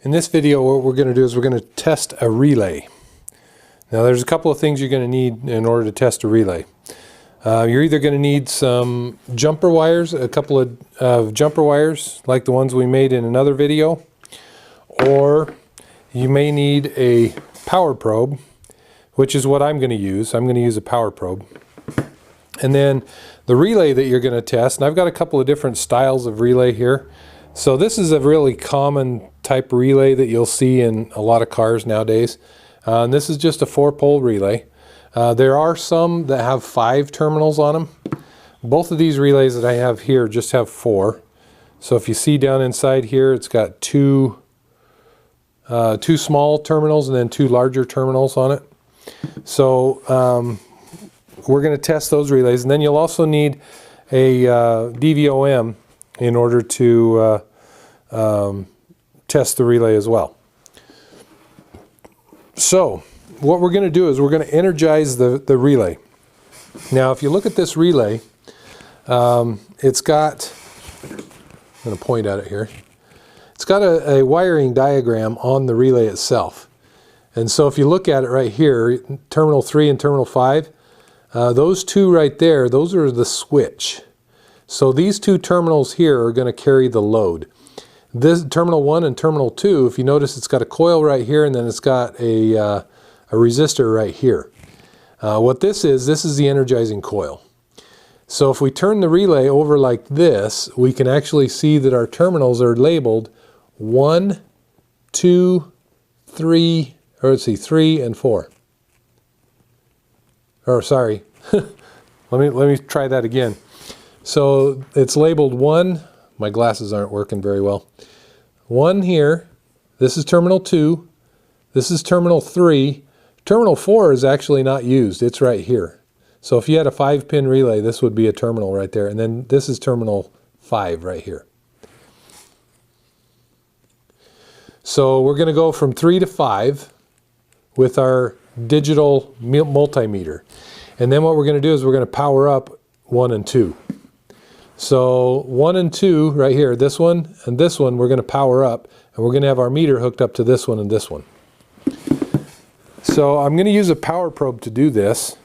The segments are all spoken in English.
In this video, what we're going to do is we're going to test a relay. Now there's a couple of things you're going to need in order to test a relay. You're either going to need some jumper wires, a couple of jumper wires like the ones we made in another video, or you may need a power probe, which is what I'm going to use. I'm going to use a power probe. And then the relay that you're going to test, and I've got a couple of different styles of relay here. So this is a really common type relay that you'll see in a lot of cars nowadays. And this is just a 4-pole relay. There are some that have 5 terminals on them. Both of these relays that I have here just have 4. So if you see down inside here, it's got two small terminals and then 2 larger terminals on it. So we're going to test those relays, and then you'll also need a DVOM in order to test the relay as well. So what we're going to do is we're going to energize the relay. Now if you look at this relay, it's got, I'm going to point at it here, it's got a wiring diagram on the relay itself. And so if you look at it right here, terminal 3 and terminal 5, those two right there, those are the switch. So these 2 terminals here are going to carry the load. This terminal 1 and terminal 2, if you notice, it's got a coil right here, and then it's got a resistor right here. What this is the energizing coil. So if we turn the relay over like this, we can actually see that our terminals are labeled 1, 2, 3, or let's see, 3 and 4. Or sorry, let me try that again. So it's labeled 1, my glasses aren't working very well. 1 here, this is terminal 2, this is terminal 3. Terminal 4 is actually not used, it's right here. So if you had a 5-pin relay, this would be a terminal right there, and then this is terminal 5 right here. So we're going to go from 3 to 5 with our digital multimeter. And then what we're going to do is we're going to power up 1 and 2. So 1 and 2 right here, this one and this one, we're going to power up, and we're going to have our meter hooked up to this one and this one. So I'm going to use a power probe to do this.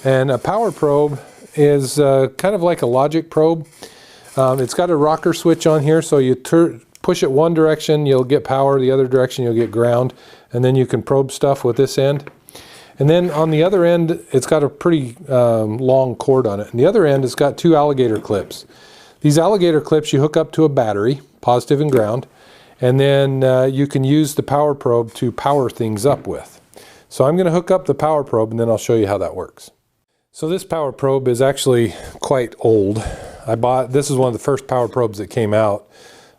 And a power probe is kind of like a logic probe. It's got a rocker switch on here, so you push it one direction, you'll get power, the other direction you'll get ground, and then you can probe stuff with this end. And then on the other end, it's got a pretty long cord on it. And the other end has got 2 alligator clips. These alligator clips you hook up to a battery, positive and ground, and then you can use the power probe to power things up with. So I'm going to hook up the power probe, and then I'll show you how that works. So this power probe is actually quite old. This is one of the first power probes that came out.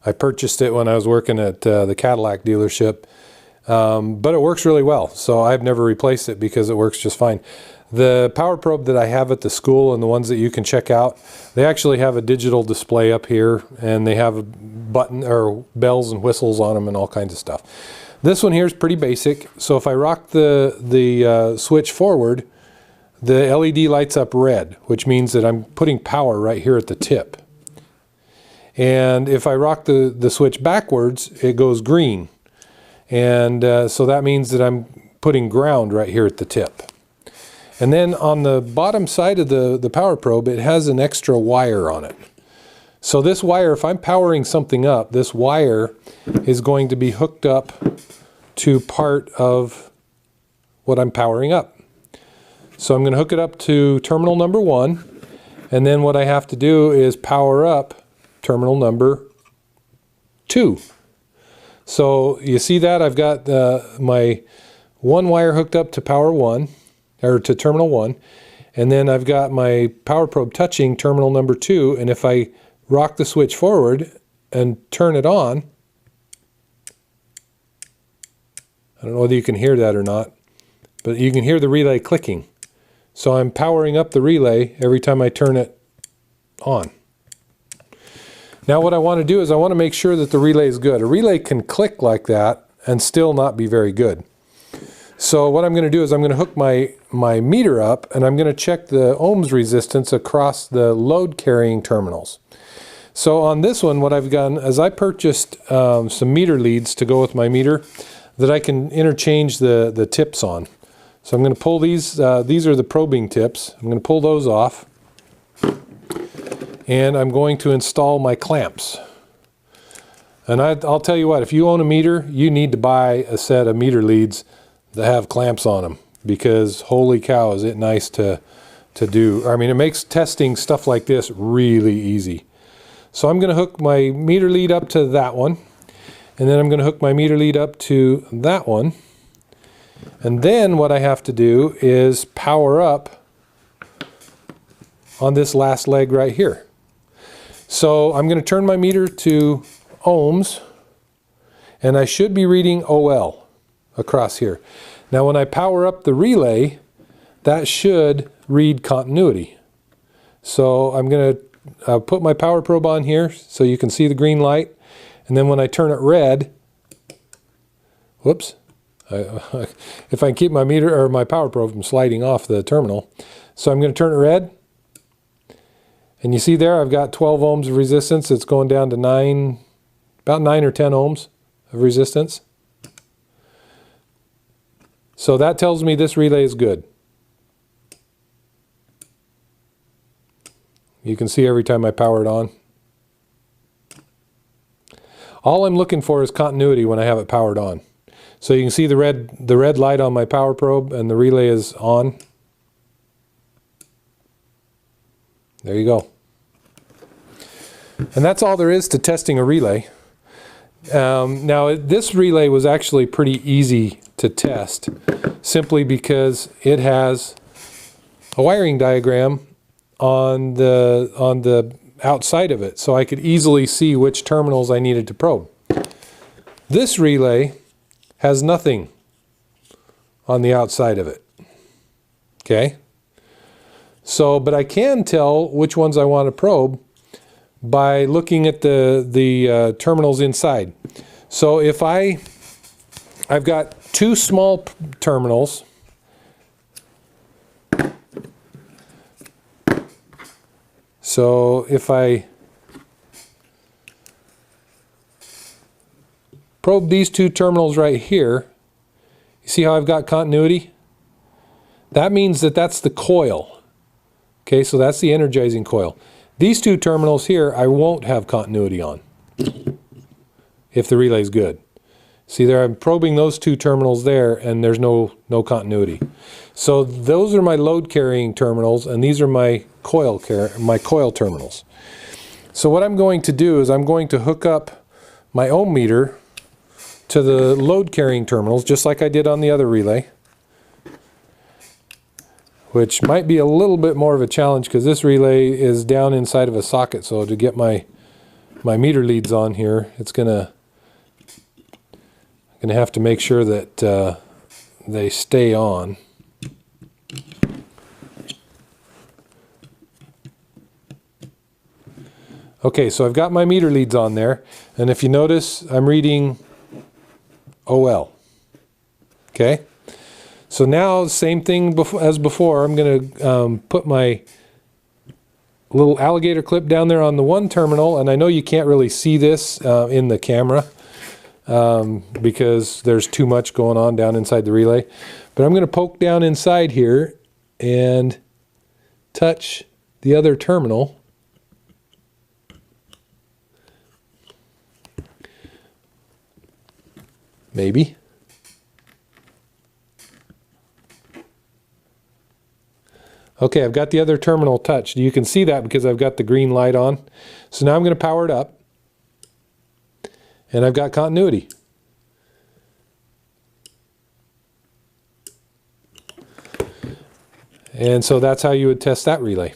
I purchased it when I was working at the Cadillac dealership. But it works really well, so I've never replaced it because it works just fine. The power probe that I have at the school and the ones that you can check out, they actually have a digital display up here, and they have a button or bells and whistles on them and all kinds of stuff. This one here is pretty basic, so if I rock the switch forward, the LED lights up red, which means that I'm putting power right here at the tip. And if I rock the switch backwards, it goes green. And so that means that I'm putting ground right here at the tip. And then on the bottom side of the power probe, it has an extra wire on it. So this wire, if I'm powering something up, this wire is going to be hooked up to part of what I'm powering up. So I'm going to hook it up to terminal number 1, and then what I have to do is power up terminal number 2. So you see that I've got my 1 wire hooked up to power 1, or to terminal 1, and then I've got my power probe touching terminal number 2, and if I rock the switch forward and turn it on, I don't know whether you can hear that or not, but you can hear the relay clicking. So I'm powering up the relay every time I turn it on. Now what I want to do is I want to make sure that the relay is good. A relay can click like that and still not be very good. So what I'm going to do is I'm going to hook my meter up, and I'm going to check the ohms resistance across the load carrying terminals. So on this one, what I've done is I purchased some meter leads to go with my meter that I can interchange the tips on. So I'm going to pull these are the probing tips. I'm going to pull those off. And I'm going to install my clamps. And I'll tell you what, if you own a meter, you need to buy a set of meter leads that have clamps on them, because holy cow, is it nice to do. I mean, it makes testing stuff like this really easy. So I'm going to hook my meter lead up to that one, and then I'm going to hook my meter lead up to that one. And then what I have to do is power up on this last leg right here. So I'm going to turn my meter to ohms, and I should be reading OL across here. Now when I power up the relay, that should read continuity. So I'm going to put my power probe on here so you can see the green light, and then when I turn it red, whoops, if I can keep my meter or my power probe from sliding off the terminal. So I'm going to turn it red. And you see there, I've got 12 ohms of resistance. It's going down to about 9 or 10 ohms of resistance. So that tells me this relay is good. You can see every time I power it on. All I'm looking for is continuity when I have it powered on. So you can see the red light on my power probe, and the relay is on. There you go. And that's all there is to testing a relay. Now this relay was actually pretty easy to test, simply because it has a wiring diagram on the outside of it, so I could easily see which terminals I needed to probe. This relay has nothing on the outside of it. Okay? So, but I can tell which ones I want to probe by looking at the terminals inside. So if I've got two small terminals, so if I probe these two terminals right here, you see how I've got continuity? That means that that's the coil. Okay, so that's the energizing coil. These two terminals here, I won't have continuity on if the relay's good. See there, I'm probing those two terminals there, and there's no continuity. So those are my load carrying terminals, and these are my coil terminals. So what I'm going to do is I'm going to hook up my ohm meter to the load carrying terminals, just like I did on the other relay, which might be a little bit more of a challenge because this relay is down inside of a socket. So to get my meter leads on here, it's gonna have to make sure that they stay on. Okay, so I've got my meter leads on there, and if you notice, I'm reading OL. Okay. So now, same thing as before, I'm going to put my little alligator clip down there on the one terminal, and I know you can't really see this in the camera because there's too much going on down inside the relay. But I'm going to poke down inside here and touch the other terminal. Maybe. Okay, I've got the other terminal touched. You can see that because I've got the green light on. So now I'm going to power it up, and I've got continuity. And so that's how you would test that relay.